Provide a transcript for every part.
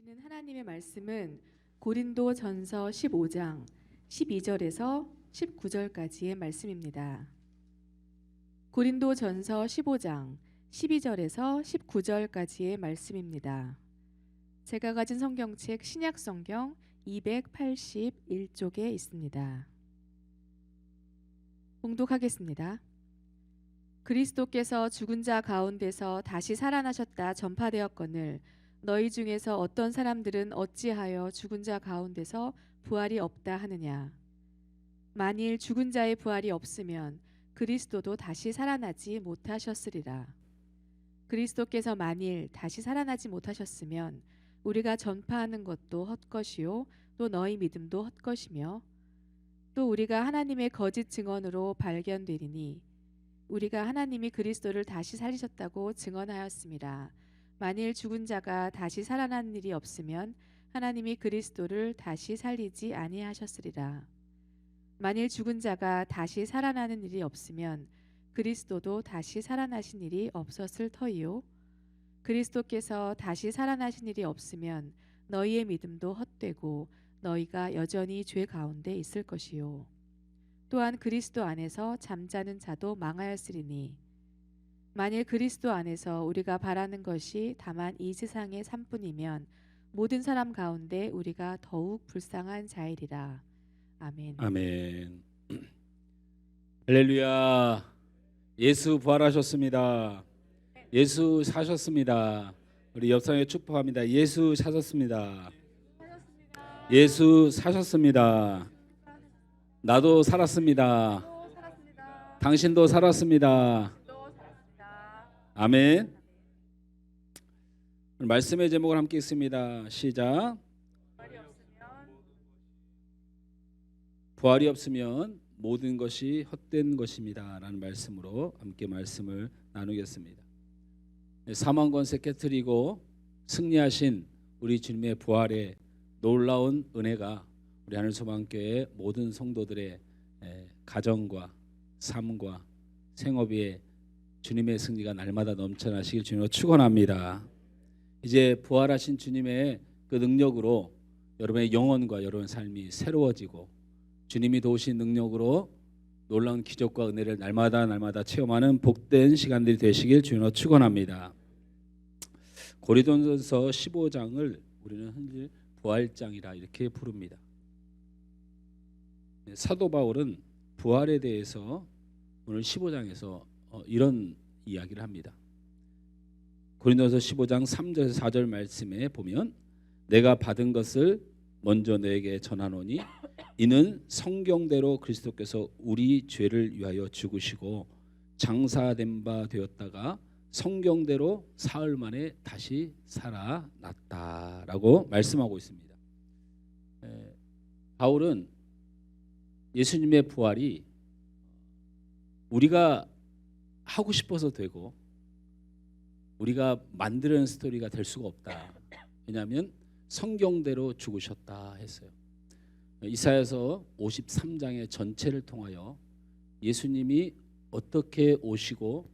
주시는 하나님의 말씀은 고린도 전서 15장 12절에서 19절까지의 말씀입니다. 고린도 전서 15장 12절에서 19절까지의 말씀입니다. 제가 가진 성경책 신약성경 281쪽에 있습니다. 봉독하겠습니다. 그리스도께서 죽은 자 가운데서 다시 살아나셨다 전파되었거늘 너희 중에서 어떤 사람들은 어찌하여 죽은 자 가운데서 부활이 없다 하느냐. 만일 죽은 자의 부활이 없으면 그리스도도 다시 살아나지 못하셨으리라. 그리스도께서 만일 다시 살아나지 못하셨으면 우리가 전파하는 것도 헛것이요 또 너희 믿음도 헛것이며 또 우리가 하나님의 거짓 증언으로 발견되리니 우리가 하나님이 그리스도를 다시 살리셨다고 증언하였습니다. 만일 죽은 자가 다시 살아난 일이 없으면 하나님이 그리스도를 다시 살리지 아니하셨으리라. 만일 죽은 자가 다시 살아나는 일이 없으면 그리스도도 다시 살아나신 일이 없었을 터이요. 그리스도께서 다시 살아나신 일이 없으면 너희의 믿음도 헛되고 너희가 여전히 죄 가운데 있을 것이요. 또한 그리스도 안에서 잠자는 자도 망하였으리니 만일 그리스도 안에서 우리가 바라는 것이 다만 이 세상의 삶뿐이면 모든 사람 가운데 우리가 더욱 불쌍한 자이리라. 아멘. 아멘. 할렐루야. 예수 부활하셨습니다. 예수 사셨습니다. 우리 옆사람에 축복합니다. 예수 사셨습니다. 예수 사셨습니다. 나도 살았습니다. 당신도 살았습니다. 아멘. 말씀의 제목을 함께 읽습니다. 시작. 부활이 없으면 모든 것이 헛된 것입니다 라는 말씀으로 함께 말씀을 나누겠습니다. 사망 권세 깨트리고 승리하신 우리 주님의 부활의 놀라운 은혜가 우리 하늘소망교회 모든 성도들의 가정과 삶과 생업에 주님의 승리가 날마다 넘쳐나시길 주님으로 축원합니다. 이제 부활하신 주님의 그 능력으로 여러분의 영혼과 여러분의 삶이 새로워지고 주님이 도우신 능력으로 놀라운 기적과 은혜를 날마다 체험하는 복된 시간들이 되시길 주님으로 축원합니다. 고린도전서 15장을 우리는 흔히 부활장이라 이렇게 부릅니다. 사도 바울은 부활에 대해서 오늘 15장에서 이런 이야기를 합니다. 고린도전서 15장 3절에서 4절 말씀에 보면 내가 받은 것을 먼저 너에게 전하노니 이는 성경대로 그리스도께서 우리 죄를 위하여 죽으시고 장사된 바 되었다가 성경대로 사흘 만에 다시 살아났다라고 말씀하고 있습니다. 바울은 예수님의 부활이 우리가 하고 싶어서 되고 우리가 만드는 스토리가 될 수가 없다. 왜냐하면 성경대로 죽으셨다 했어요. 이사야서 53장의 전체를 통하여 예수님이 어떻게 오시고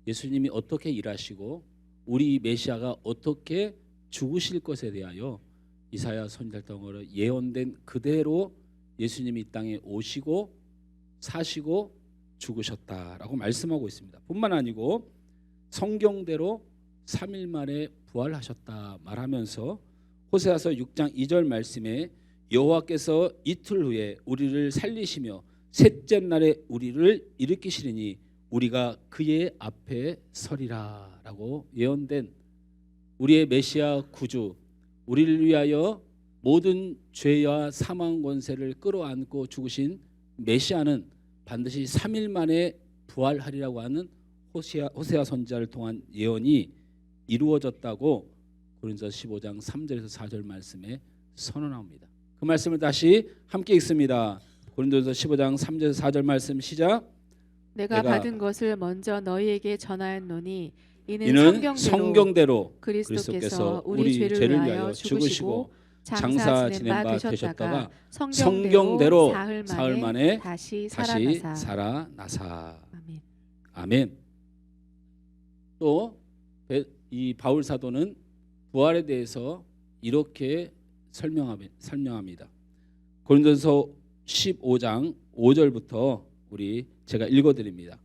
예수님이 어떻게 일하시고 우리 메시아가 어떻게 죽으실 것에 대하여 이사야 선지자를 예언된 그대로 예수님이 이 땅에 오시고 사시고 죽으셨다라고 말씀하고 있습니다. 뿐만 아니고 성경대로 3일 만에 부활하셨다 말하면서 호세아서 6장 2절 말씀에 여호와께서 이틀 후에 우리를 살리시며 셋째 날에 우리를 일으키시리니 우리가 그의 앞에 서리라 라고 예언된 우리의 메시아 구주, 우리를 위하여 모든 죄와 사망 권세를 끌어안고 죽으신 메시아는 반드시 3일 만에 부활하리라고 하는 호세아 선지자를 통한 예언이 이루어졌다고 고린도서 15장 3절에서 4절 말씀에 선언합니다. 그 말씀을 다시 함께 읽습니다. 고린도서 15장 3절에서 4절 말씀 시작. 내가 받은 것을 먼저 너희에게 전하였노니 이는 성경대로 그리스도께서 우리 죄를 위하여 죽으시고 장사 지낸 바 되셨다가 성경대로 사흘 만에 다시 살아나사. 아멘. 아멘. 또 이 바울 사도는 부활에 대해서 이렇게 설명합니다. 고린도서 15장 5절부터 제가 읽어드립니다.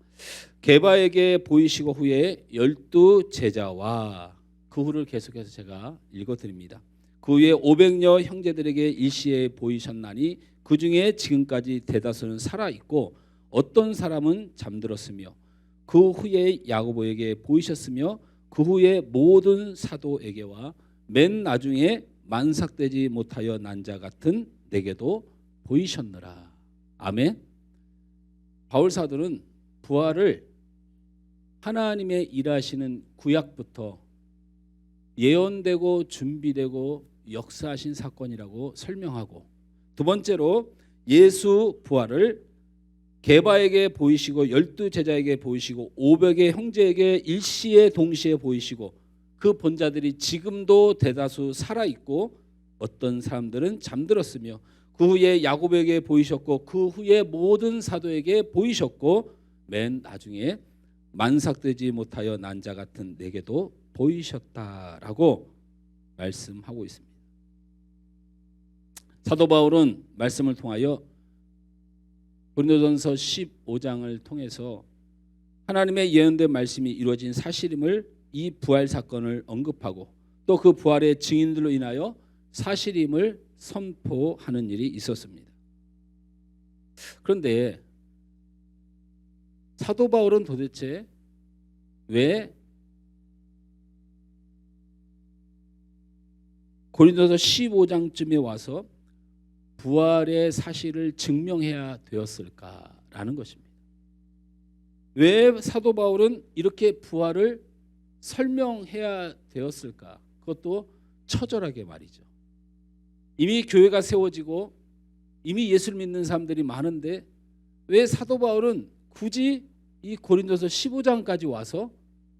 게바에게 보이시고 후에 12 제자와 그 후를 계속해서 제가 읽어드립니다. 그 후에 500여 형제들에게 일시에 보이셨나니 그 중에 지금까지 대다수는 살아있고 어떤 사람은 잠들었으며 그 후에 야고보에게 보이셨으며 그 후에 모든 사도에게와 맨 나중에 만삭되지 못하여 난 자 같은 내게도 보이셨느라. 아멘. 바울 사도는 부활을 하나님의 일하시는 구약부터 예언되고 준비되고 역사하신 사건이라고 설명하고, 두 번째로 예수 부활을 게바에게 보이시고 12 제자에게 보이시고 500의 형제에게 일시에 동시에 보이시고 그 본자들이 지금도 대다수 살아있고 어떤 사람들은 잠들었으며 그 후에 야고보에게 보이셨고 그 후에 모든 사도에게 보이셨고 맨 나중에 만삭되지 못하여 난 자 같은 내게도 보이셨다라고 말씀하고 있습니다. 사도 바울은 말씀을 통하여 고린도전서 15장을 통해서 하나님의 예언된 말씀이 이루어진 사실임을, 이 부활 사건을 언급하고 또 그 부활의 증인들로 인하여 사실임을 선포하는 일이 있었습니다. 그런데 사도 바울은 도대체 왜 고린도서 15장쯤에 와서 부활의 사실을 증명해야 되었을까라는 것입니다. 왜 사도 바울은 이렇게 부활을 설명해야 되었을까? 그것도 처절하게 말이죠. 이미 교회가 세워지고 이미 예수를 믿는 사람들이 많은데 왜 사도 바울은 굳이 이 고린도서 15장까지 와서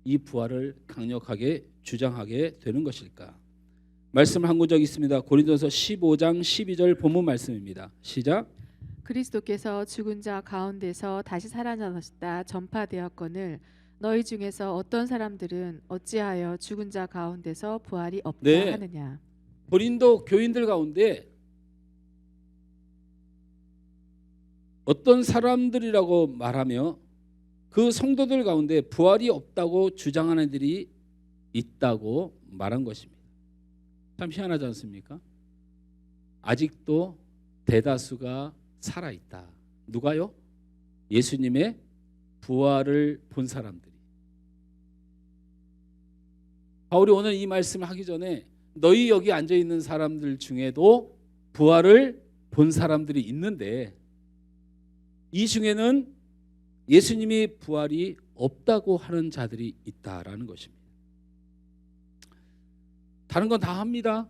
이 부활을 강력하게 주장하게 되는 것일까? 말씀 한 구절 있습니다. 고린도서 15장 12절 본문 말씀입니다. 시작. 그리스도께서 죽은 자 가운데서 다시 살아나셨다 전파되었거늘 너희 중에서 어떤 사람들은 어찌하여 죽은 자 가운데서 부활이 없다 하느냐. 고린도 교인들 가운데 어떤 사람들이라고 말하며 그 성도들 가운데 부활이 없다고 주장하는 이들이 있다고 말한 것입니다. 참 희한하지 않습니까? 아직도 대다수가 살아있다. 누가요? 예수님의 부활을 본 사람들이. 바울이 오늘 이 말씀을 하기 전에 너희 여기 앉아있는 사람들 중에도 부활을 본 사람들이 있는데 이 중에는 예수님이 부활이 없다고 하는 자들이 있다라는 것입니다. 다른 건 다 합니다.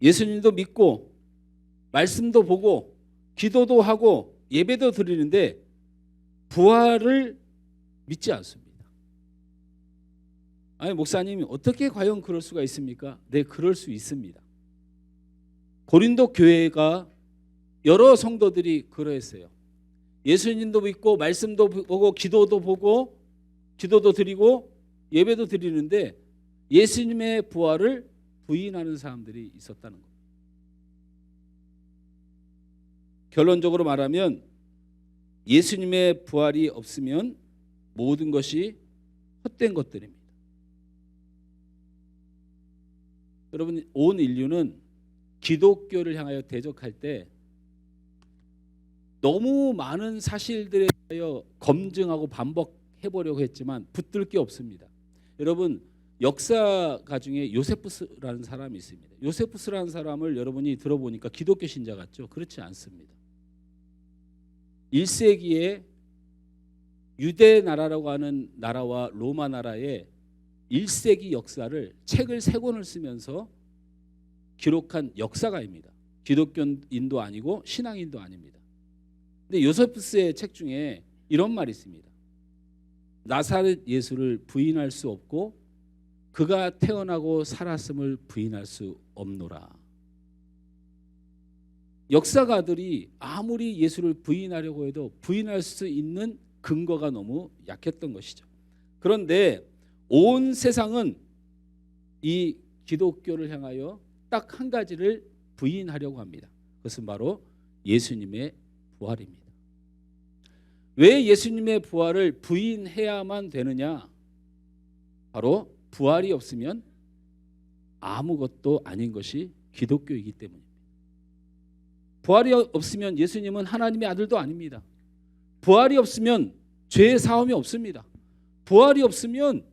예수님도 믿고 말씀도 보고 기도도 하고 예배도 드리는데 부활을 믿지 않습니다. 아니 목사님이 어떻게 과연 그럴 수가 있습니까? 네, 그럴 수 있습니다. 고린도 교회가 여러 성도들이 그러했어요. 예수님도 믿고 말씀도 보고 기도도 보고 기도도 드리고 예배도 드리는데 예수님의 부활을 부인하는 사람들이 있었다는 겁니다. 결론적으로 말하면 예수님의 부활이 없으면 모든 것이 헛된 것들입니다. 여러분, 온 인류는 기독교를 향하여 대적할 때 너무 많은 사실들에 대하여 검증하고 반복해보려고 했지만 붙들 게 없습니다. 여러분, 역사가 중에 요세푸스라는 사람이 있습니다. 요세푸스라는 사람을 여러분이 들어보니까 기독교 신자 같죠? 그렇지 않습니다. 1세기에 유대 나라라고 하는 나라와 로마 나라의 1세기 역사를 책을 3권을 쓰면서 기록한 역사가입니다. 기독교인도 아니고 신앙인도 아닙니다. 근데 요세푸스의 책 중에 이런 말이 있습니다. 나사렛 예수를 부인할 수 없고 그가 태어나고 살았음을 부인할 수 없노라. 역사가들이 아무리 예수를 부인하려고 해도 부인할 수 있는 근거가 너무 약했던 것이죠. 그런데 온 세상은 이 기독교를 향하여 딱 한 가지를 부인하려고 합니다. 그것은 바로 예수님의 부활입니다. 왜 예수님의 부활을 부인해야만 되느냐? 바로 부활이 없으면 아무것도 아닌 것이 기독교이기 때문입니다. 부활이 없으면 예수님은 하나님의 아들도 아닙니다. 부활이 없으면 죄의 사함이 없습니다. 부활이 없으면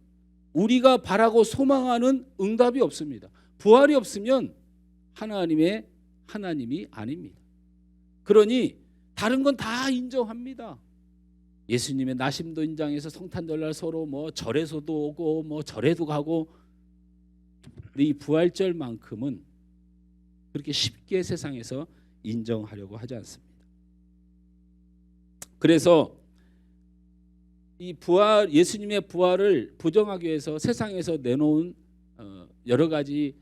우리가 바라고 소망하는 응답이 없습니다. 부활이 없으면 하나님이 아닙니다. 그러니 다른 건 다 인정합니다. 예수님의 나심도 인정해서 성탄절날 서로 절에서도 오고 절에도 가고, 근데 이 부활절만큼은 그렇게 쉽게 세상에서 인정하려고 하지 않습니다. 그래서 이 부활, 예수님의 부활을 부정하기 위해서 세상에서 내놓은 여러 가지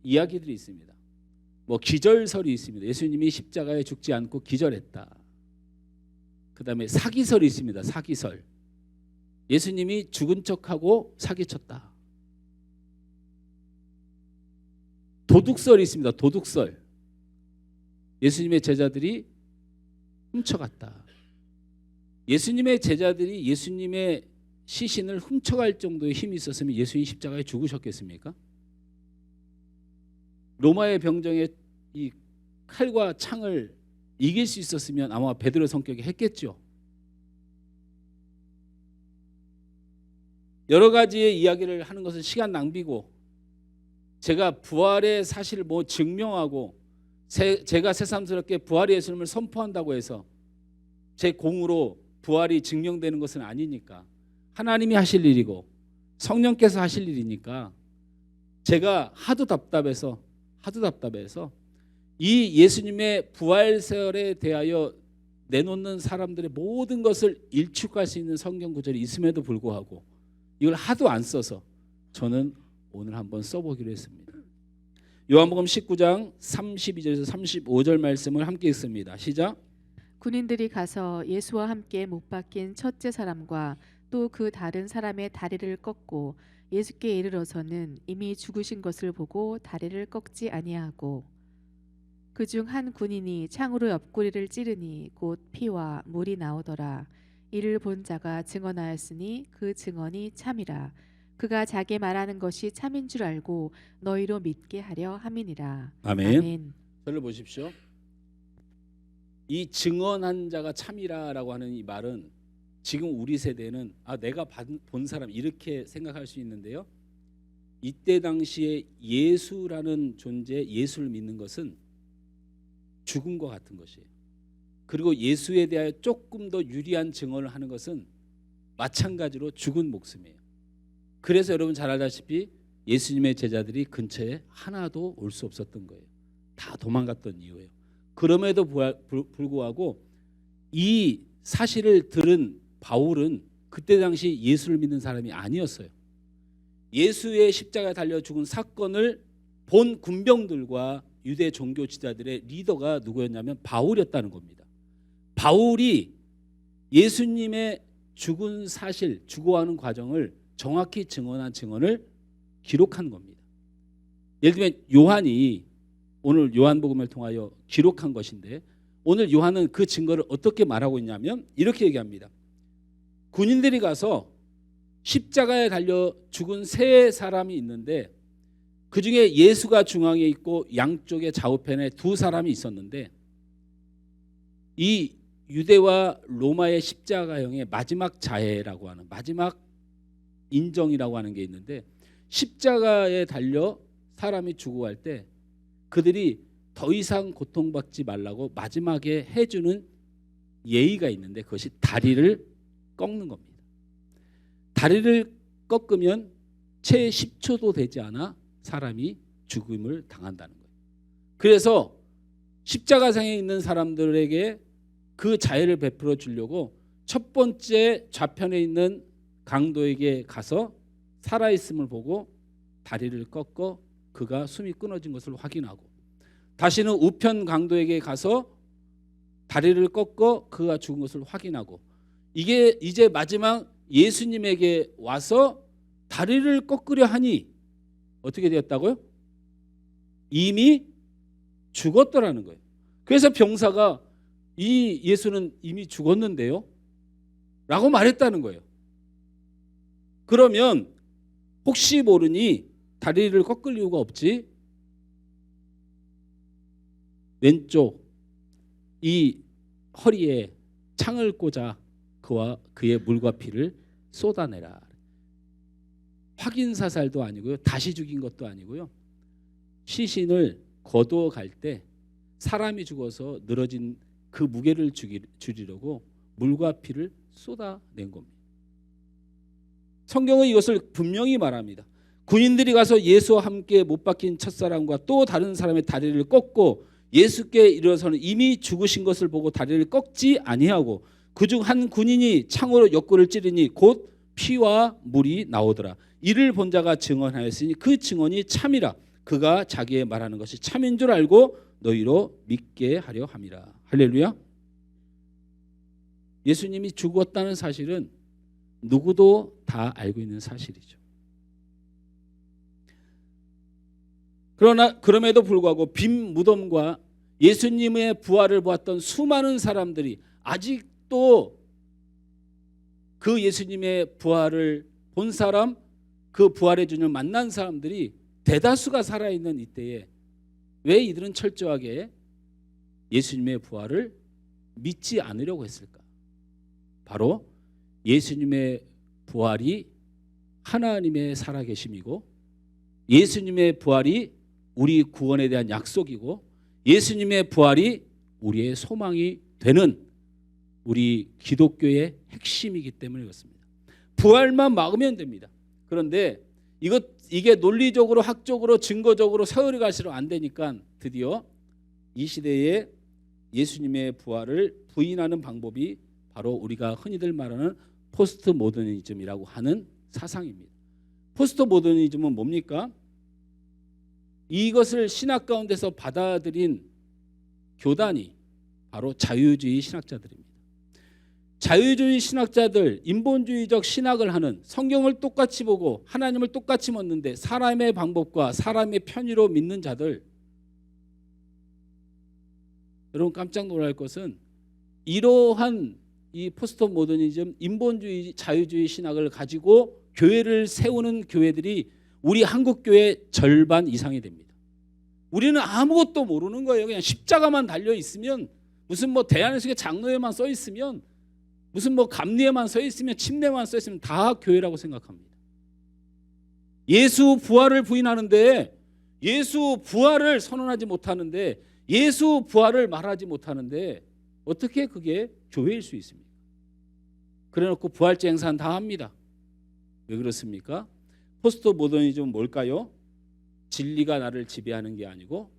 이야기들이 있습니다. 기절설이 있습니다. 예수님이 십자가에 죽지 않고 기절했다. 그 다음에 사기설이 있습니다. 사기설. 예수님이 죽은 척하고 사기쳤다. 도둑설이 있습니다. 도둑설. 예수님의 제자들이 훔쳐갔다. 예수님의 제자들이 예수님의 시신을 훔쳐갈 정도의 힘이 있었으면 예수님 십자가에 죽으셨겠습니까? 로마의 병정에 이 칼과 창을 이길 수 있었으면 아마 베드로 성격이 했겠죠. 여러 가지의 이야기를 하는 것은 시간 낭비고, 제가 부활의 사실을 증명하고 제가 새삼스럽게 부활의 예수님을 선포한다고 해서 제 공으로 부활이 증명되는 것은 아니니까, 하나님이 하실 일이고 성령께서 하실 일이니까 제가 하도 답답해서 이 예수님의 부활설에 대하여 내놓는 사람들의 모든 것을 일축할 수 있는 성경 구절이 있음에도 불구하고 이걸 하도 안 써서 저는 오늘 한번 써보기로 했습니다. 요한복음 19장 32절에서 35절 말씀을 함께 읽습니다. 시작. 군인들이 가서 예수와 함께 못 박힌 첫째 사람과 또 그 다른 사람의 다리를 꺾고 예수께 이르러서는 이미 죽으신 것을 보고 다리를 꺾지 아니하고, 그중 한 군인이 창으로 옆구리를 찌르니 곧 피와 물이 나오더라. 이를 본 자가 증언하였으니 그 증언이 참이라. 그가 자기 말하는 것이 참인 줄 알고 너희로 믿게 하려 함이니라. 아멘. 아멘. 저를 보십시오. 이 증언한 자가 참이라라고 하는 이 말은 지금 우리 세대는 내가 본 사람 이렇게 생각할 수 있는데요. 이때 당시에 예수라는 존재, 예수를 믿는 것은 죽음과 같은 것이에요. 그리고 예수에 대하여 조금 더 유리한 증언을 하는 것은 마찬가지로 죽은 목숨이에요. 그래서 여러분 잘 알다시피 예수님의 제자들이 근처에 하나도 올 수 없었던 거예요. 다 도망갔던 이유예요. 그럼에도 불구하고 이 사실을 들은 바울은 그때 당시 예수를 믿는 사람이 아니었어요. 예수의 십자가에 달려 죽은 사건을 본 군병들과 유대 종교 지도자들의 리더가 누구였냐면 바울이었다는 겁니다. 바울이 예수님의 죽은 사실, 죽어가는 과정을 정확히 증언한 증언을 기록한 겁니다. 예를 들면 요한이 오늘 요한복음을 통하여 기록한 것인데, 오늘 요한은 그 증거를 어떻게 말하고 있냐면 이렇게 얘기합니다. 군인들이 가서 십자가에 달려 죽은 세 사람이 있는데 그 중에 예수가 중앙에 있고 양쪽에 좌우편에 두 사람이 있었는데, 이 유대와 로마의 십자가형의 마지막 자해라고 하는, 마지막 인정이라고 하는 게 있는데, 십자가에 달려 사람이 죽어갈 때 그들이 더 이상 고통받지 말라고 마지막에 해주는 예의가 있는데 그것이 다리를 꺾는 겁니다. 다리를 꺾으면 채 10초도 되지 않아 사람이 죽음을 당한다는 거예요. 그래서 십자가상에 있는 사람들에게 그 자애를 베풀어 주려고 첫 번째 좌편에 있는 강도에게 가서 살아있음을 보고 다리를 꺾어 그가 숨이 끊어진 것을 확인하고, 다시는 우편 강도에게 가서 다리를 꺾어 그가 죽은 것을 확인하고, 이게 이제 마지막 예수님에게 와서 다리를 꺾으려 하니 어떻게 되었다고요? 이미 죽었더라는 거예요. 그래서 병사가 이 예수는 이미 죽었는데요? 라고 말했다는 거예요. 그러면 혹시 모르니 다리를 꺾을 이유가 없지? 왼쪽 이 허리에 창을 꽂아 그와 그의 물과 피를 쏟아내라. 확인 사살도 아니고요. 다시 죽인 것도 아니고요. 시신을 거두어 갈 때 사람이 죽어서 늘어진 그 무게를 줄이려고 물과 피를 쏟아낸 겁니다. 성경은 이것을 분명히 말합니다. 군인들이 가서 예수와 함께 못 박힌 첫사람과 또 다른 사람의 다리를 꺾고 예수께 이르러서는 이미 죽으신 것을 보고 다리를 꺾지 아니하고 그중 한 군인이 창으로 옆구리를 찌르니 곧 피와 물이 나오더라. 이를 본 자가 증언하였으니 그 증언이 참이라. 그가 자기의 말하는 것이 참인 줄 알고 너희로 믿게 하려 함이라. 할렐루야. 예수님이 죽었다는 사실은 누구도 다 알고 있는 사실이죠. 그러나 그럼에도 불구하고 빈 무덤과 예수님의 부활을 보았던 수많은 사람들이 아직도 그 예수님의 부활을 본 사람, 그 부활의 주님을 만난 사람들이 대다수가 살아있는 이때에 왜 이들은 철저하게 예수님의 부활을 믿지 않으려고 했을까? 바로 예수님의 부활이 하나님의 살아계심이고 예수님의 부활이 우리 구원에 대한 약속이고 예수님의 부활이 우리의 소망이 되는 우리 기독교의 핵심이기 때문에 그렇습니다. 부활만 막으면 됩니다. 그런데 이게 논리적으로 학적으로 증거적으로 세월이 갈수록 안 되니까 드디어 이 시대에 예수님의 부활을 부인하는 방법이 바로 우리가 흔히들 말하는 포스트 모더니즘이라고 하는 사상입니다. 포스트 모더니즘은 뭡니까? 이것을 신학 가운데서 받아들인 교단이 바로 자유주의 신학자들입니다. 자유주의 신학자들, 인본주의적 신학을 하는, 성경을 똑같이 보고 하나님을 똑같이 믿는데 사람의 방법과 사람의 편의로 믿는 자들, 여러분 깜짝 놀랄 것은 이러한 이 포스트 모더니즘, 인본주의, 자유주의 신학을 가지고 교회를 세우는 교회들이 우리 한국 교회 절반 이상이 됩니다. 우리는 아무것도 모르는 거예요. 그냥 십자가만 달려 있으면, 무슨 뭐 대한예수의 장로에만 써 있으면, 무슨 뭐 감리에만 써 있으면, 침례만 써 있으면 다 교회라고 생각합니다. 예수 부활을 부인하는데, 예수 부활을 선언하지 못하는데, 예수 부활을 말하지 못하는데 어떻게 그게 교회일 수 있습니까? 그래놓고 부활절 행사는 다 합니다. 왜 그렇습니까? 포스트 모더니즘은 뭘까요? 진리가 나를 지배하는 게 아니고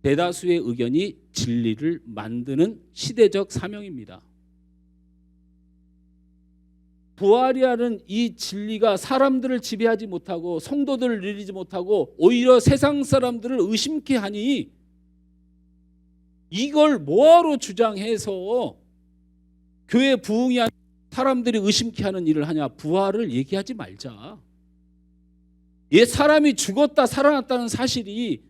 대다수의 의견이 진리를 만드는 시대적 사명입니다. 부활이라는 이 진리가 사람들을 지배하지 못하고 성도들을 누리지 못하고 오히려 세상 사람들을 의심케 하니 이걸 뭐하러 주장해서 교회 부흥이 아닌 사람들이 의심케 하는 일을 하냐. 부활을 얘기하지 말자. 옛 사람이 죽었다 살아났다는 사실이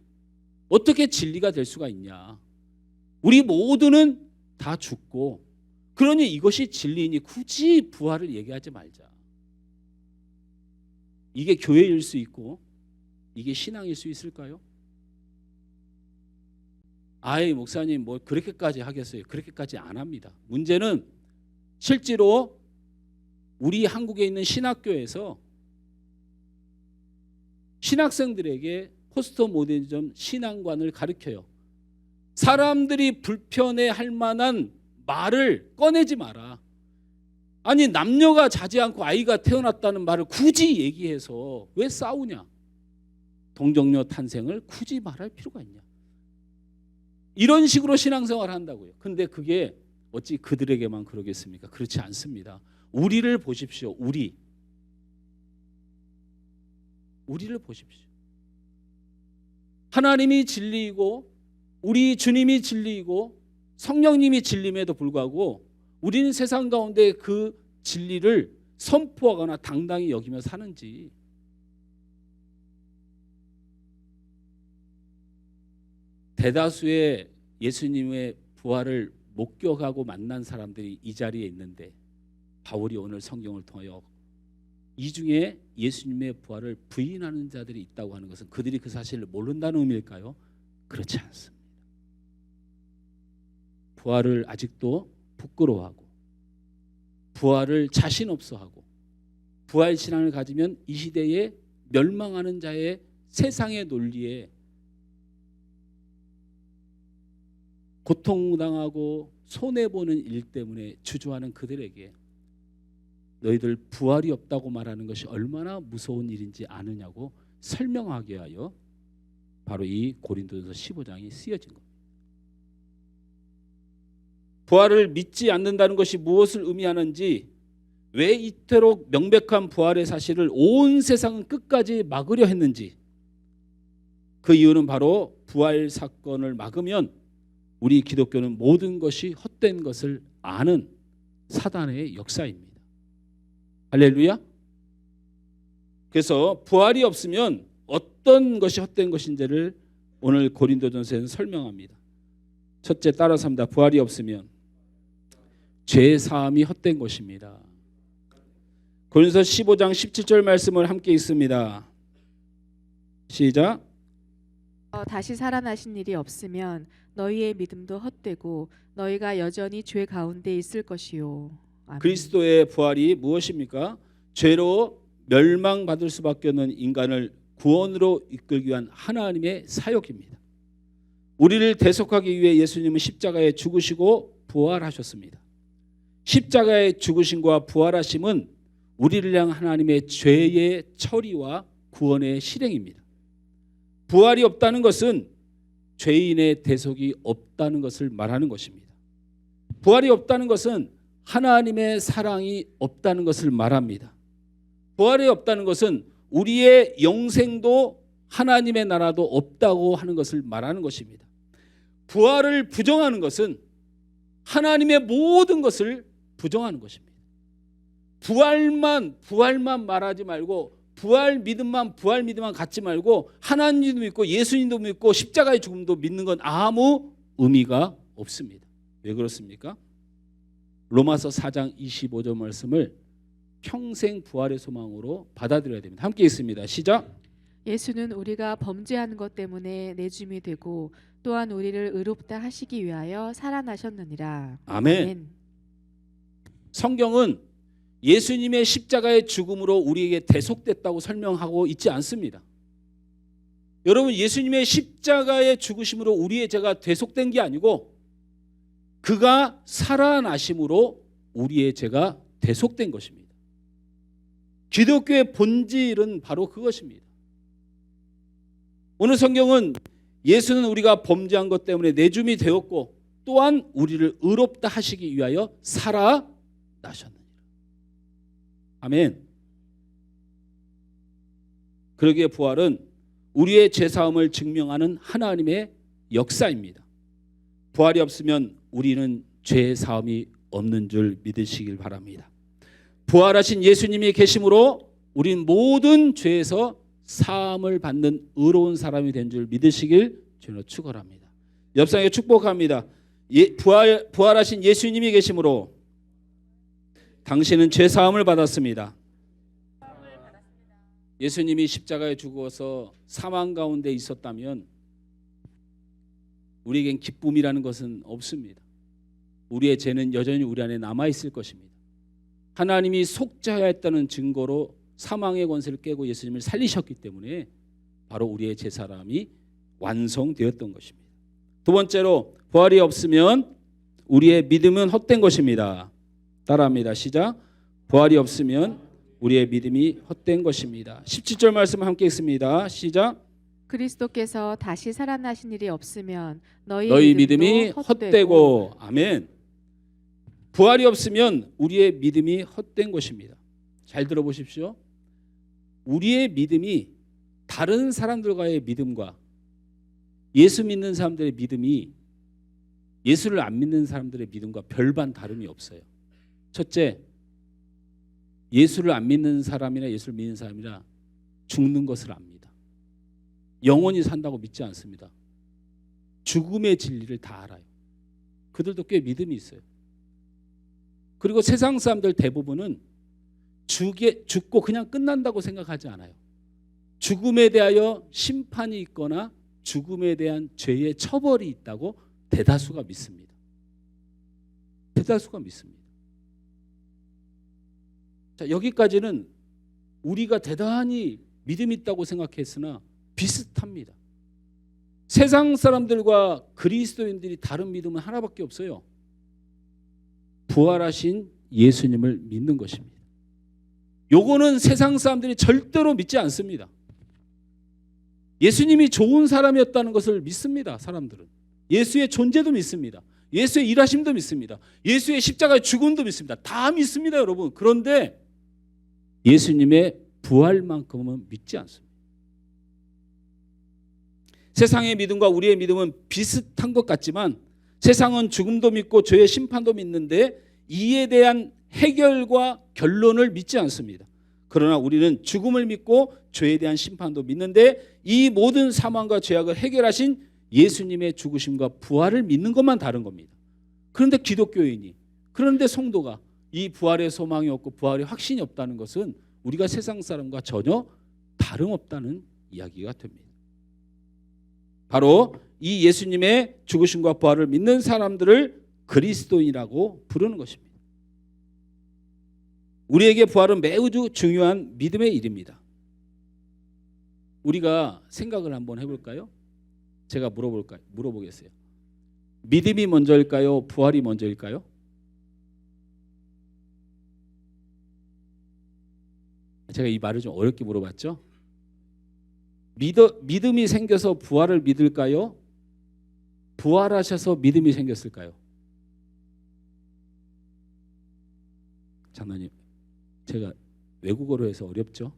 어떻게 진리가 될 수가 있냐. 우리 모두는 다 죽고 그러니 이것이 진리이니 굳이 부활을 얘기하지 말자. 이게 교회일 수 있고 이게 신앙일 수 있을까요? 아이 목사님 뭐 그렇게까지 하겠어요? 그렇게까지 안 합니다. 문제는 실제로 우리 한국에 있는 신학교에서 신학생들에게 포스트 모더니즘 신앙관을 가르쳐요. 사람들이 불편해할 만한 말을 꺼내지 마라. 아니 남녀가 자지 않고 아이가 태어났다는 말을 굳이 얘기해서 왜 싸우냐. 동정녀 탄생을 굳이 말할 필요가 있냐. 이런 식으로 신앙생활을 한다고요. 근데 그게 어찌 그들에게만 그러겠습니까? 그렇지 않습니다. 우리를 보십시오. 우리를 보십시오. 하나님이 진리이고 우리 주님이 진리이고 성령님이 진리임에도 불구하고 우리는 세상 가운데 그 진리를 선포하거나 당당히 여기며 사는지, 대다수의 예수님의 부활을 목격하고 만난 사람들이 이 자리에 있는데 바울이 오늘 성경을 통하여 이 중에 예수님의 부활을 부인하는 자들이 있다고 하는 것은 그들이 그 사실을 모른다는 의미일까요? 그렇지 않습니다. 부활을 아직도 부끄러워하고 부활을 자신 없어하고 부활 신앙을 가지면 이 시대에 멸망하는 자의 세상의 논리에 고통당하고 손해보는 일 때문에 주저하는 그들에게 너희들 부활이 없다고 말하는 것이 얼마나 무서운 일인지 아느냐고 설명하기 위하여 바로 이 고린도전서 15장이 쓰여진 겁니다. 부활을 믿지 않는다는 것이 무엇을 의미하는지, 왜 이토록 명백한 부활의 사실을 온 세상은 끝까지 막으려 했는지, 그 이유는 바로 부활 사건을 막으면 우리 기독교는 모든 것이 헛된 것을 아는 사단의 역사입니다. 할렐루야. 그래서 부활이 없으면 어떤 것이 헛된 것인지를 오늘 고린도전서에는 설명합니다. 첫째, 따라서 합니다. 부활이 없으면 죄 사함이 헛된 것입니다. 고린도서 15장 17절 말씀을 함께 읽습니다. 시작. 다시 살아나신 일이 없으면 너희의 믿음도 헛되고 너희가 여전히 죄 가운데 있을 것이요. 아멘. 그리스도의 부활이 무엇입니까? 죄로 멸망받을 수밖에 없는 인간을 구원으로 이끌기 위한 하나님의 사역입니다. 우리를 대속하기 위해 예수님은 십자가에 죽으시고 부활하셨습니다. 십자가의 죽으심과 부활하심은 우리를 향한 하나님의 죄의 처리와 구원의 실행입니다. 부활이 없다는 것은 죄인의 대속이 없다는 것을 말하는 것입니다. 부활이 없다는 것은 하나님의 사랑이 없다는 것을 말합니다. 부활이 없다는 것은 우리의 영생도 하나님의 나라도 없다고 하는 것을 말하는 것입니다. 부활을 부정하는 것은 하나님의 모든 것을 부정하는 것입니다. 부활만 말하지 말고 부활 믿음만 갖지 말고 하나님도 믿고 예수님도 믿고 십자가의 죽음도 믿는 건 아무 의미가 없습니다. 왜 그렇습니까? 로마서 4장 25절 말씀을 평생 부활의 소망으로 받아들여야 됩니다. 함께 읽습니다. 시작. 예수는 우리가 범죄하는 것 때문에 내줌이 되고 또한 우리를 의롭다 하시기 위하여 살아나셨느니라. 아멘. 성경은 예수님의 십자가의 죽음으로 우리에게 대속됐다고 설명하고 있지 않습니다. 여러분, 예수님의 십자가의 죽으심으로 우리의 죄가 대속된 게 아니고 그가 살아나심으로 우리의 죄가 대속된 것입니다. 기독교의 본질은 바로 그것입니다. 오늘 성경은 예수는 우리가 범죄한 것 때문에 내줌이 되었고 또한 우리를 의롭다 하시기 위하여 살아나셨느니라. 아멘. 그러기에 부활은 우리의 죄사함을 증명하는 하나님의 역사입니다. 부활이 없으면 우리는 죄사함이 없는 줄 믿으시길 바랍니다. 부활하신 예수님이 계심으로 우린 모든 죄에서 사함을 받는 의로운 사람이 된 줄 믿으시길 주로 축원합니다. 옆상에 축복합니다. 부활하신 예수님이 계심으로 당신은 죄사함을 받았습니다. 예수님이 십자가에 죽어서 사망 가운데 있었다면 우리에겐 기쁨이라는 것은 없습니다. 우리의 죄는 여전히 우리 안에 남아있을 것입니다. 하나님이 속죄하여 했다는 증거로 사망의 권세를 깨고 예수님을 살리셨기 때문에 바로 우리의 제사함이 완성되었던 것입니다. 두 번째로, 부활이 없으면 우리의 믿음은 헛된 것입니다. 따라합니다. 시작. 부활이 없으면 우리의 믿음이 헛된 것입니다. 17절 말씀 함께 읽습니다. 시작. 그리스도께서 다시 살아나신 일이 없으면 너희 믿음이 헛되고. 아멘. 부활이 없으면 우리의 믿음이 헛된 것입니다. 잘 들어보십시오. 우리의 믿음이 다른 사람들과의 믿음과 예수 믿는 사람들의 믿음이 예수를 안 믿는 사람들의 믿음과 별반 다름이 없어요. 첫째, 예수를 안 믿는 사람이나 예수를 믿는 사람이나 죽는 것을 압니다. 영원히 산다고 믿지 않습니다. 죽음의 진리를 다 알아요. 그들도 꽤 믿음이 있어요. 그리고 세상 사람들 대부분은 죽고 그냥 끝난다고 생각하지 않아요. 죽음에 대하여 심판이 있거나 죽음에 대한 죄의 처벌이 있다고 대다수가 믿습니다. 대다수가 믿습니다. 자, 여기까지는 우리가 대단히 믿음이 있다고 생각했으나 비슷합니다. 세상 사람들과 그리스도인들이 다른 믿음은 하나밖에 없어요. 부활하신 예수님을 믿는 것입니다. 요거는 세상 사람들이 절대로 믿지 않습니다. 예수님이 좋은 사람이었다는 것을 믿습니다. 사람들은 예수의 존재도 믿습니다. 예수의 일하심도 믿습니다. 예수의 십자가의 죽음도 믿습니다. 다 믿습니다, 여러분. 그런데 예수님의 부활만큼은 믿지 않습니다. 세상의 믿음과 우리의 믿음은 비슷한 것 같지만 세상은 죽음도 믿고 죄의 심판도 믿는데 이에 대한 해결과 결론을 믿지 않습니다. 그러나 우리는 죽음을 믿고 죄에 대한 심판도 믿는데 이 모든 사망과 죄악을 해결하신 예수님의 죽으심과 부활을 믿는 것만 다른 겁니다. 그런데 기독교인이, 그런데 성도가 이 부활의 소망이 없고 부활의 확신이 없다는 것은 우리가 세상 사람과 전혀 다름없다는 이야기가 됩니다. 바로 이 예수님의 죽으심과 부활을 믿는 사람들을 그리스도인이라고 부르는 것입니다. 우리에게 부활은 매우 중요한 믿음의 일입니다. 우리가 생각을 한번 해볼까요? 제가 물어보겠어요. 믿음이 먼저일까요? 부활이 먼저일까요? 제가 이 말을 좀 어렵게 물어봤죠? 믿음이 생겨서 부활을 믿을까요? 부활하셔서 믿음이 생겼을까요? 장로님, 제가 외국어로 해서 어렵죠?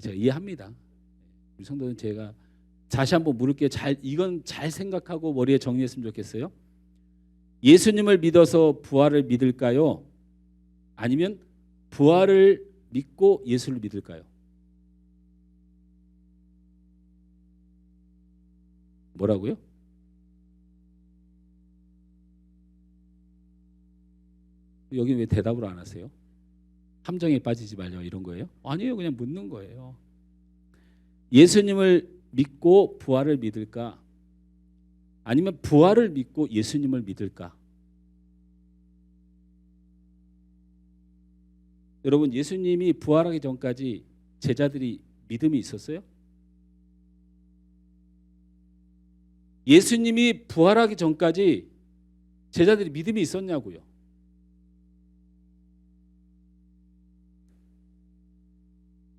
제가 이해합니다. 우리 성도는 제가 다시 한번 물을게요. 이건 잘 생각하고 머리에 정리했으면 좋겠어요. 예수님을 믿어서 부활을 믿을까요? 아니면 부활을 믿고 예수를 믿을까요? 뭐라고요? 여기 왜 대답을 안 하세요? 함정에 빠지지 말려 이런 거예요? 아니에요. 그냥 묻는 거예요. 예수님을 믿고 부활을 믿을까? 아니면 부활을 믿고 예수님을 믿을까? 여러분, 예수님이 부활하기 전까지 제자들이 믿음이 있었어요? 예수님이 부활하기 전까지 제자들이 믿음이 있었냐고요?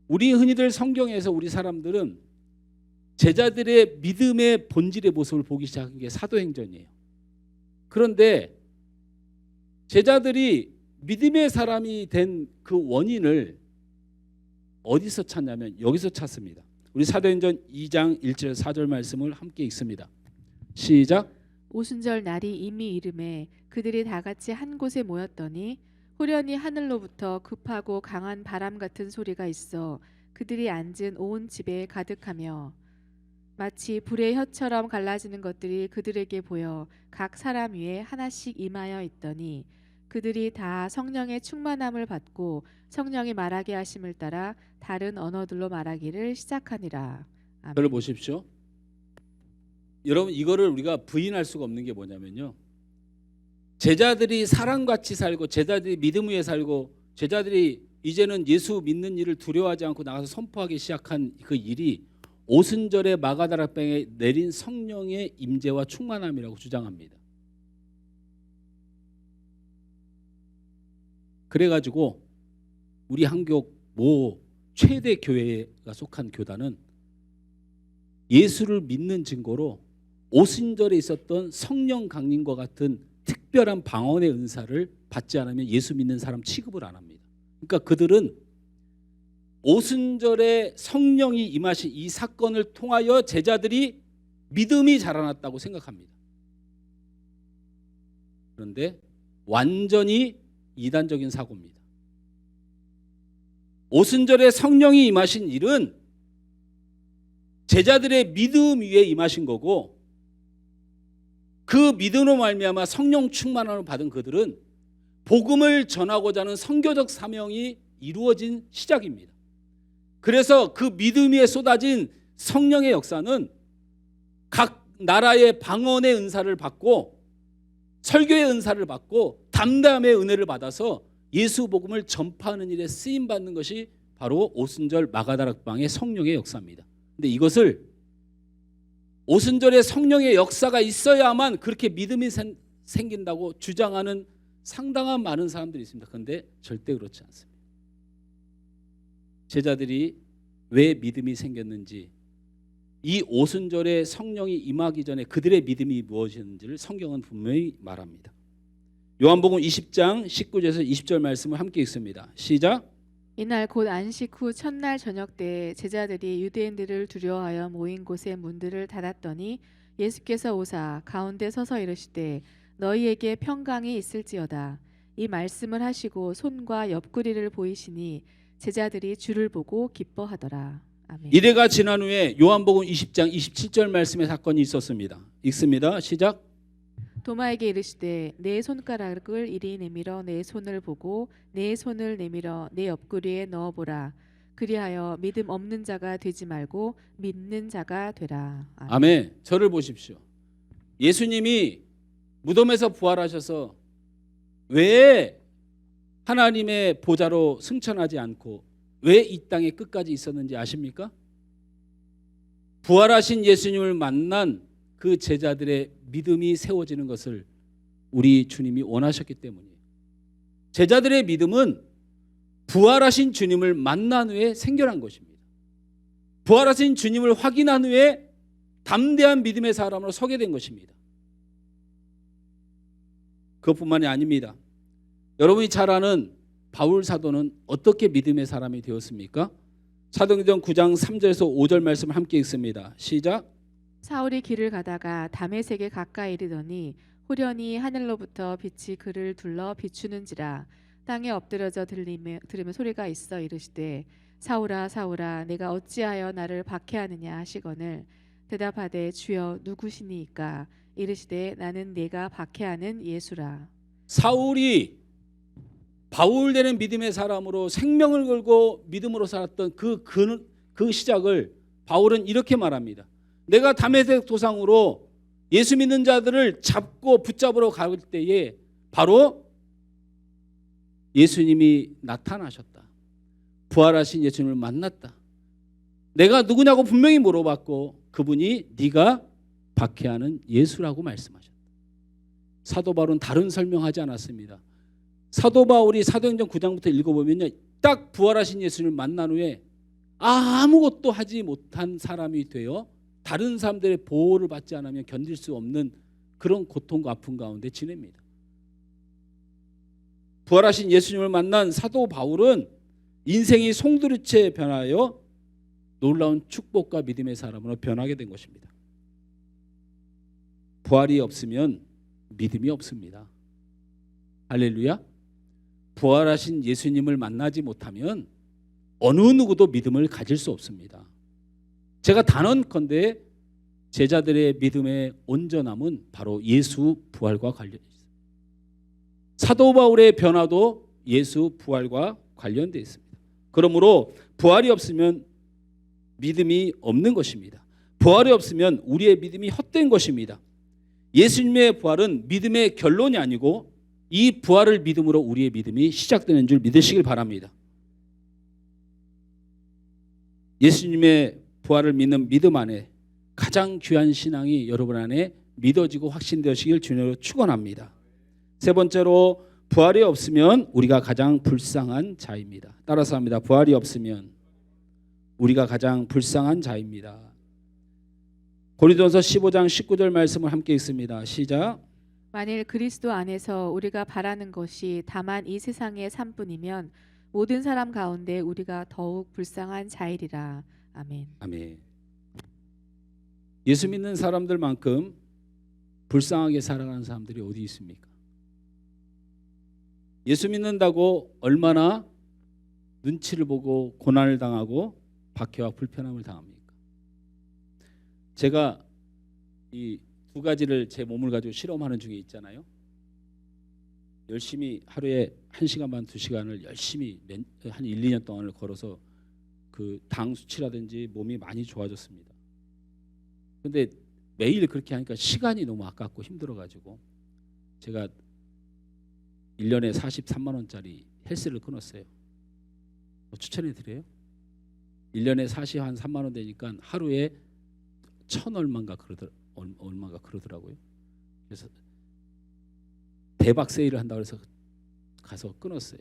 우리 흔히들 성경에서 우리 사람들은 제자들의 믿음의 본질의 모습을 보기 시작한 게 사도행전이에요. 그런데 제자들이 믿음의 사람이 된 그 원인을 어디서 찾냐면 여기서 찾습니다. 우리 사도행전 2장 1절 4절 말씀을 함께 읽습니다. 시작. 오순절 날이 이미 이름에 그들이 다 같이 한 곳에 모였더니 호련히 하늘로부터 급하고 강한 바람 같은 소리가 있어 그들이 앉은 온 집에 가득하며 마치 불의 혀처럼 갈라지는 것들이 그들에게 보여 각 사람 위에 하나씩 임하여 있더니 그들이 다 성령의 충만함을 받고 성령이 말하게 하심을 따라 다른 언어들로 말하기를 시작하니라. 아멘. 저를 보십시오. 여러분, 이거를 우리가 부인할 수가 없는 게 뭐냐면요, 제자들이 사람같이 살고 제자들이 믿음 위에 살고 제자들이 이제는 예수 믿는 일을 두려워하지 않고 나가서 선포하기 시작한 그 일이 오순절에 마가다락방에 내린 성령의 임재와 충만함이라고 주장합니다. 그래가지고 우리 한국 모 최대 교회가 속한 교단은 예수를 믿는 증거로 오순절에 있었던 성령 강림과 같은 특별한 방언의 은사를 받지 않으면 예수 믿는 사람 취급을 안 합니다. 그러니까 그들은 오순절에 성령이 임하신 이 사건을 통하여 제자들이 믿음이 자라났다고 생각합니다. 그런데 완전히 이단적인 사고입니다. 오순절에 성령이 임하신 일은 제자들의 믿음 위에 임하신 거고 그 믿음으로 말미암아 성령 충만함을 받은 그들은 복음을 전하고자 하는 선교적 사명이 이루어진 시작입니다. 그래서 그 믿음 위에 쏟아진 성령의 역사는 각 나라의 방언의 은사를 받고 설교의 은사를 받고 담담의 은혜를 받아서 예수 복음을 전파하는 일에 쓰임 받는 것이 바로 오순절 마가다락방의 성령의 역사입니다. 근데 이것을 오순절에 성령의 역사가 있어야만 그렇게 믿음이 생긴다고 주장하는 상당한 많은 사람들이 있습니다. 그런데 절대 그렇지 않습니다. 제자들이 왜 믿음이 생겼는지, 이 오순절에 성령이 임하기 전에 그들의 믿음이 무엇이었는지를 성경은 분명히 말합니다. 요한복음 20장 19절에서 20절 말씀을 함께 읽습니다. 시작. 이날 곧 안식 후 첫날 저녁 때에 제자들이 유대인들을 두려워하여 모인 곳의 문들을 닫았더니 예수께서 오사 가운데 서서 이르시되 너희에게 평강이 있을지어다. 이 말씀을 하시고 손과 옆구리를 보이시니 제자들이 주를 보고 기뻐하더라. 아멘. 이래가 지난 후에 요한복음 20장 27절 말씀의 사건이 있었습니다. 읽습니다. 시작. 도마에게 이르시되 내 손가락을 이리 내밀어 내 손을 보고 내 손을 내밀어 내 옆구리에 넣어보라. 그리하여 믿음 없는 자가 되지 말고 믿는 자가 되라. 아멘. 아멘. 저를 보십시오. 예수님이 무덤에서 부활하셔서 왜 하나님의 보좌로 승천하지 않고 왜 이 땅에 끝까지 있었는지 아십니까? 부활하신 예수님을 만난 그 제자들의 믿음이 세워지는 것을 우리 주님이 원하셨기 때문이에요. 제자들의 믿음은 부활하신 주님을 만난 후에 생겨난 것입니다. 부활하신 주님을 확인한 후에 담대한 믿음의 사람으로 서게 된 것입니다. 그것뿐만이 아닙니다. 여러분이 잘 아는 바울 사도는 어떻게 믿음의 사람이 되었습니까? 사도행전 9장 3절에서 5절 말씀을 함께 읽습니다. 시작. 사울이 길을 가다가 다메섹에 가까이 이르더니 호련히 하늘로부터 빛이 그를 둘러 비추는지라. 땅에 엎드려져 들으며 소리가 있어 이르시되 사울아 사울아 내가 어찌하여 나를 박해하느냐 하시거늘 대답하되 주여 누구시니이까. 이르시되 나는 네가 박해하는 예수라. 사울이 바울 되는 믿음의 사람으로 생명을 걸고 믿음으로 살았던 그 시작을 바울은 이렇게 말합니다. 내가 다메섹 도상으로 예수 믿는 자들을 잡고 붙잡으러 갈 때에 바로 예수님이 나타나셨다. 부활하신 예수님을 만났다. 내가 누구냐고 분명히 물어봤고 그분이 네가 박해하는 예수라고 말씀하셨다. 사도 바울은 다른 설명하지 않았습니다. 사도 바울이 사도행전 9장부터 읽어보면요, 딱 부활하신 예수님을 만난 후에 아무것도 하지 못한 사람이 되어 다른 사람들의 보호를 받지 않으면 견딜 수 없는 그런 고통과 아픔 가운데 지냅니다. 부활하신 예수님을 만난 사도 바울은 인생이 송두리째 변하여 놀라운 축복과 믿음의 사람으로 변하게 된 것입니다. 부활이 없으면 믿음이 없습니다. 할렐루야. 부활하신 예수님을 만나지 못하면 어느 누구도 믿음을 가질 수 없습니다. 제가 단언컨대 제자들의 믿음의 온전함은 바로 예수 부활과 관련이 있습니다. 사도 바울의 변화도 예수 부활과 관련되어 있습니다. 그러므로 부활이 없으면 믿음이 없는 것입니다. 부활이 없으면 우리의 믿음이 헛된 것입니다. 예수님의 부활은 믿음의 결론이 아니고 이 부활을 믿음으로 우리의 믿음이 시작되는 줄 믿으시길 바랍니다. 예수님의 부활을 믿는 믿음 안에 가장 귀한 신앙이 여러분 안에 믿어지고 확신되시길 주님으로 축원합니다. 세 번째로 부활이 없으면 우리가 가장 불쌍한 자입니다. 따라서 합니다. 부활이 없으면 우리가 가장 불쌍한 자입니다. 고린도전서 15장 19절 말씀을 함께 읽습니다. 시작. 만일 그리스도 안에서 우리가 바라는 것이 다만 이 세상의 삶뿐이면 모든 사람 가운데 우리가 더욱 불쌍한 자이리라. 아멘. 아멘. 예수 믿는 사람들만큼 불쌍하게 살아가는 사람들이 어디 있습니까? 예수 믿는다고 얼마나 눈치를 보고 고난을 당하고 박해와 불편함을 당합니까? 제가 이 두 가지를 제 몸을 가지고 실험하는 중에 있잖아요. 열심히 하루에 1시간 반 2시간을 열심히 한 1, 2년 동안을 걸어서 그 당 수치라든지 몸이 많이 좋아졌습니다. 근데 매일 그렇게 하니까 시간이 너무 아깝고 힘들어가지고 제가 1년에 43만 원짜리 헬스를 끊었어요. 추천해 드려요. 1년에 43만 원 되니까 하루에 1,000 얼마인가 그러더라고요. 그래서 대박 세일을 한다고 해서 가서 끊었어요.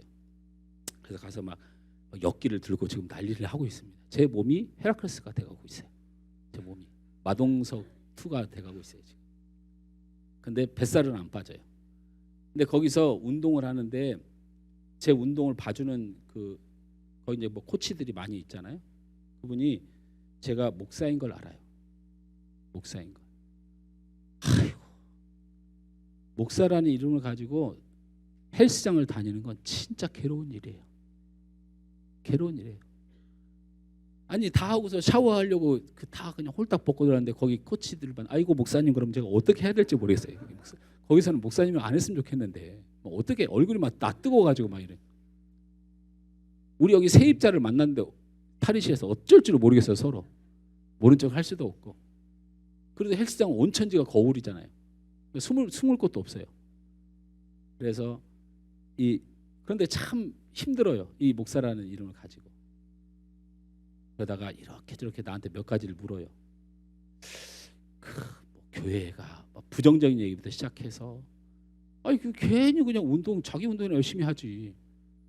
그래서 가서 막 역기를 들고 지금 난리를 하고 있습니다. 제 몸이 헤라클레스가 돼가고 있어요. 제 몸이 마동석 2가 돼가고 있어요 지금. 근데 뱃살은 안 빠져요. 근데 거기서 운동을 하는데 제 운동을 봐주는 그 거기 이제 뭐 코치들이 많이 있잖아요. 그분이 제가 목사인 걸 알아요. 목사인 걸. 아이고, 목사라는 이름을 가지고 헬스장을 다니는 건 진짜 괴로운 일이에요. 괴로운 일이에요. 아니 다 하고서 샤워하려고 다 그냥 홀딱 벗고 들어갔는데 거기 코치들만 아이고 목사님 그럼 제가 어떻게 해야 될지 모르겠어요. 거기서는 목사님은 안 했으면 좋겠는데 뭐 어떻게 얼굴이 막 다 뜨거워가지고 막 이래. 우리 여기 세입자를 만났는데 탈의실에서 어쩔 줄 모르겠어요. 서로 모른 척 할 수도 없고. 그래도 헬스장 온천지가 거울이잖아요. 숨을 곳도 없어요. 그래서 그런데 참 힘들어요. 이 목사라는 이름을 가지고. 그러다가 이렇게 저렇게 나한테 몇 가지를 물어요. 뭐 교회가 부정적인 얘기부터 시작해서 아니 괜히 그냥 자기 운동이나 열심히 하지.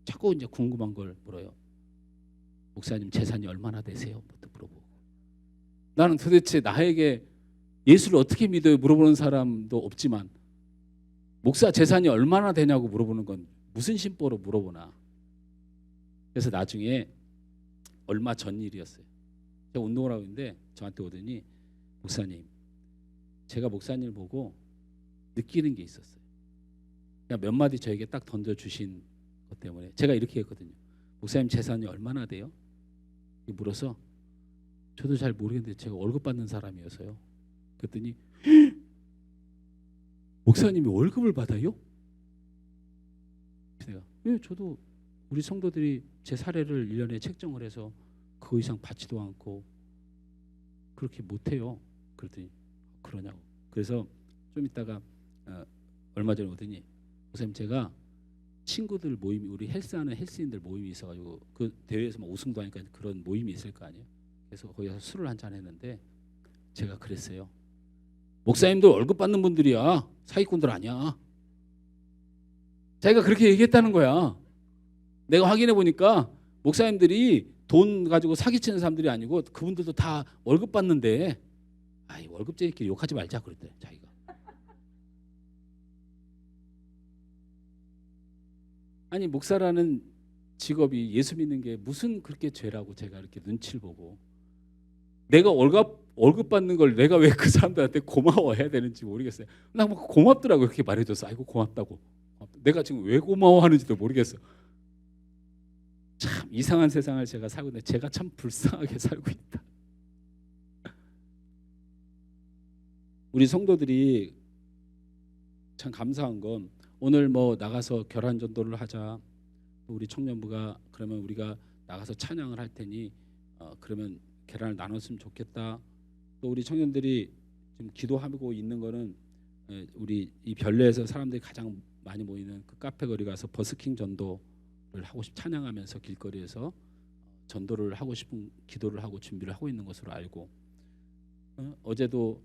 자꾸 이제 궁금한 걸 물어요. 목사님 재산이 얼마나 되세요? 부터 물어보고. 나는 도대체 나에게 예수를 어떻게 믿어요? 물어보는 사람도 없지만 목사 재산이 얼마나 되냐고 물어보는 건 무슨 심보로 물어보나. 그래서 나중에 얼마 전 일이었어요. 제가 운동을 하고 있는데 저한테 오더니 목사님 제가 목사님을 보고 느끼는 게 있었어요. 그냥 몇 마디 저에게 딱 던져주신 것 때문에 제가 이렇게 했거든요. 목사님 재산이 얼마나 돼요? 물어서 저도 잘 모르겠는데 제가 월급 받는 사람이어서요. 그랬더니 목사님이 월급을 받아요? 제가 저도 우리 성도들이 제 사례를 1년에 책정을 해서 그 이상 받지도 않고 그렇게 못해요. 그랬더니 그러냐고. 그래서 좀 있다가 얼마 전에 오더니 목사님 제가 친구들 모임이 우리 헬스하는 헬스인들 모임이 있어가지고 그 대회에서 막 우승도 하니까 그런 모임이 있을 거 아니에요. 그래서 거기 가서 술을 한잔 했는데 제가 그랬어요. 목사님도 월급 받는 분들이야. 사기꾼들 아니야. 자기가 그렇게 얘기했다는 거야. 내가 확인해 보니까 목사님들이 돈 가지고 사기치는 사람들이 아니고 그분들도 다 월급 받는데 아이 월급쟁이끼리 욕하지 말자 그랬대 자기가. 아니 목사라는 직업이 예수 믿는 게 무슨 그렇게 죄라고 제가 이렇게 눈치를 보고 내가 월급 받는 걸 내가 왜 그 사람들한테 고마워해야 되는지 모르겠어요. 나 뭐 고맙더라고 그렇게 말해줘서 아이고 고맙다고. 내가 지금 왜 고마워하는지도 모르겠어. 참 이상한 세상을 제가 살고 있는데 제가 참 불쌍하게 살고 있다. 우리 성도들이 참 감사한 건 오늘 뭐 나가서 결혼 전도를 하자. 우리 청년부가 그러면 우리가 나가서 찬양을 할 테니 그러면 계란을 나눴으면 좋겠다. 또 우리 청년들이 지금 기도하고 있는 거는 우리 이 별내에서 사람들이 가장 많이 모이는 그 카페 거리 가서 버스킹 전도를 하고 찬양하면서 길거리에서 전도를 하고 싶은 기도를 하고 준비를 하고 있는 것으로 알고 어제도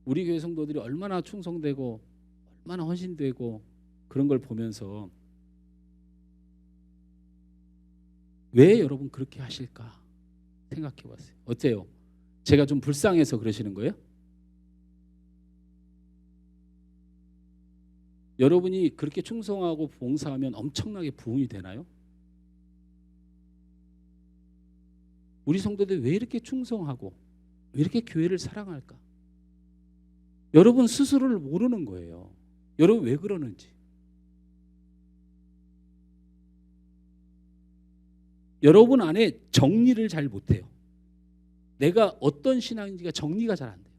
우리 교회 성도들이 얼마나 충성되고 얼마나 헌신되고 그런 걸 보면서 왜 여러분 그렇게 하실까 생각해 봤어요. 어때요? 제가 좀 불쌍해서 그러시는 거예요? 여러분이 그렇게 충성하고 봉사하면 엄청나게 부흥이 되나요? 우리 성도들이 왜 이렇게 충성하고 왜 이렇게 교회를 사랑할까? 여러분 스스로를 모르는 거예요. 여러분 왜 그러는지. 여러분 안에 정리를 잘 못해요. 내가 어떤 신앙인지가 정리가 잘 안 돼요.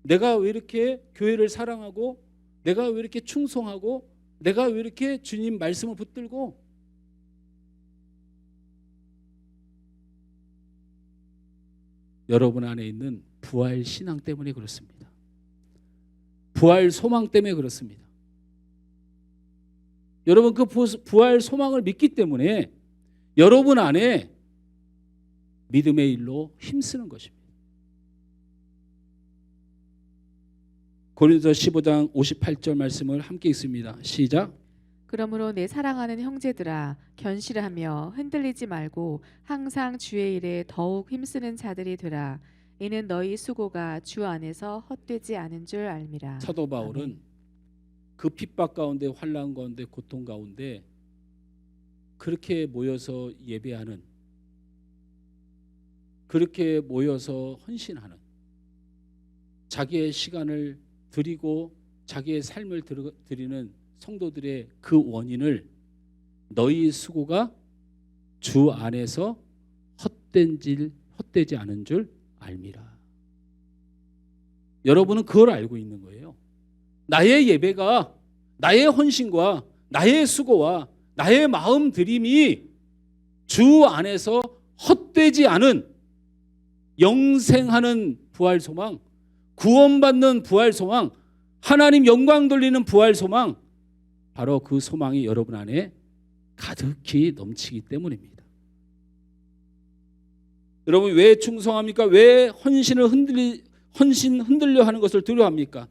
내가 왜 이렇게 교회를 사랑하고, 내가 왜 이렇게 충성하고, 내가 왜 이렇게 주님 말씀을 붙들고, 여러분 안에 있는 부활 신앙 때문에 그렇습니다. 부활 소망 때문에 그렇습니다. 여러분 그 부활 소망을 믿기 때문에 여러분 안에 믿음의 일로 힘쓰는 것입니다. 고린도서 15장 58절 말씀을 함께 읽습니다. 시작. 그러므로 내 사랑하는 형제들아 견실하며 흔들리지 말고 항상 주의 일에 더욱 힘쓰는 자들이 되라. 이는 너희 수고가 주 안에서 헛되지 않은 줄 알미라. 사도 바울은 아멘. 그 핍박 가운데, 환난 가운데, 고통 가운데 그렇게 모여서 예배하는, 그렇게 모여서 헌신하는, 자기의 시간을 드리고 자기의 삶을 드리는 성도들의 그 원인을 너희 수고가 주 안에서 헛되지 않은 줄 알미라. 여러분은 그걸 알고 있는 거예요. 나의 예배가, 나의 헌신과 나의 수고와 나의 마음 드림이 주 안에서 헛되지 않은 영생하는 부활 소망, 구원받는 부활 소망, 하나님 영광 돌리는 부활 소망, 바로 그 소망이 여러분 안에 가득히 넘치기 때문입니다. 여러분 왜 충성합니까? 왜 헌신 흔들려 하는 것을 두려워합니까?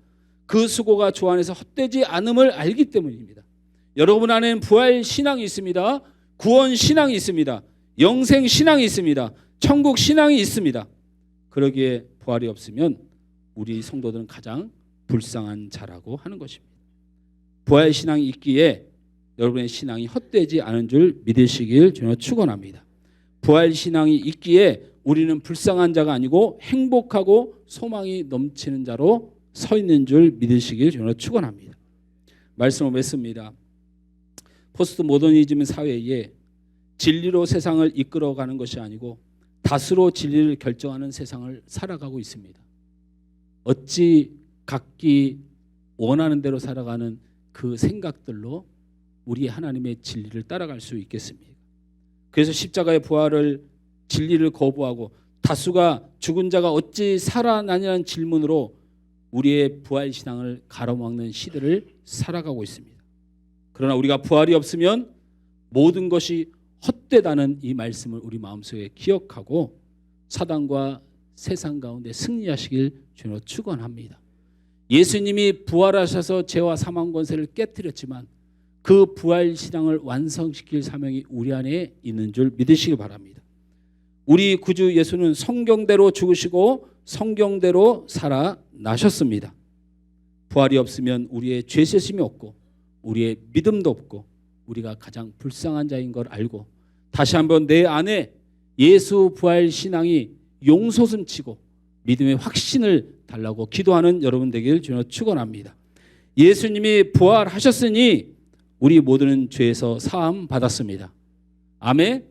그 수고가 주 안에서 헛되지 않음을 알기 때문입니다. 여러분 안에는 부활 신앙이 있습니다. 구원 신앙이 있습니다. 영생 신앙이 있습니다. 천국 신앙이 있습니다. 그러기에 부활이 없으면 우리 성도들은 가장 불쌍한 자라고 하는 것입니다. 부활 신앙이 있기에 여러분의 신앙이 헛되지 않은 줄 믿으시길 주님 축원합니다. 부활 신앙이 있기에 우리는 불쌍한 자가 아니고 행복하고 소망이 넘치는 자로 서 있는 줄 믿으시길 주님 축원합니다. 말씀을 맺습니다. 포스트 모더니즘 사회에 진리로 세상을 이끌어가는 것이 아니고 다수로 진리를 결정하는 세상을 살아가고 있습니다. 어찌 각기 원하는 대로 살아가는 그 생각들로 우리 하나님의 진리를 따라갈 수 있겠습니까? 그래서 십자가의 부활을, 진리를 거부하고 다수가 죽은 자가 어찌 살아나냐는 질문으로 우리의 부활 신앙을 가로막는 시대를 살아가고 있습니다. 그러나 우리가 부활이 없으면 모든 것이 헛되다는 이 말씀을 우리 마음속에 기억하고 사단과 세상 가운데 승리하시길 주로 축원합니다. 예수님이 부활하셔서 죄와 사망 권세를 깨뜨렸지만 그 부활 신앙을 완성시킬 사명이 우리 안에 있는 줄 믿으시기 바랍니다. 우리 구주 예수는 성경대로 죽으시고 성경대로 살아나셨습니다. 부활이 없으면 우리의 죄세심이 없고 우리의 믿음도 없고 우리가 가장 불쌍한 자인 걸 알고 다시 한번 내 안에 예수 부활 신앙이 용솟음치고 믿음의 확신을 달라고 기도하는 여러분 되길 주여 축원합니다. 예수님이 부활하셨으니 우리 모두는 죄에서 사함 받았습니다. 아멘.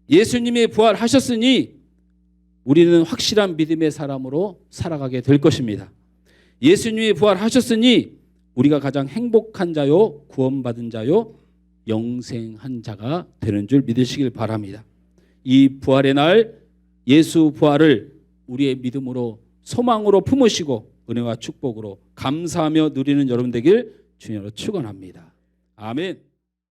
예수님이 부활하셨으니 우리는 확실한 믿음의 사람으로 살아가게 될 것입니다. 예수님이 부활하셨으니 우리가 가장 행복한 자요, 구원받은 자요, 영생한 자가 되는 줄 믿으시길 바랍니다. 이 부활의 날 예수 부활을 우리의 믿음으로 소망으로 품으시고 은혜와 축복으로 감사하며 누리는 여러분 되길 주님으로 축원합니다. 아멘.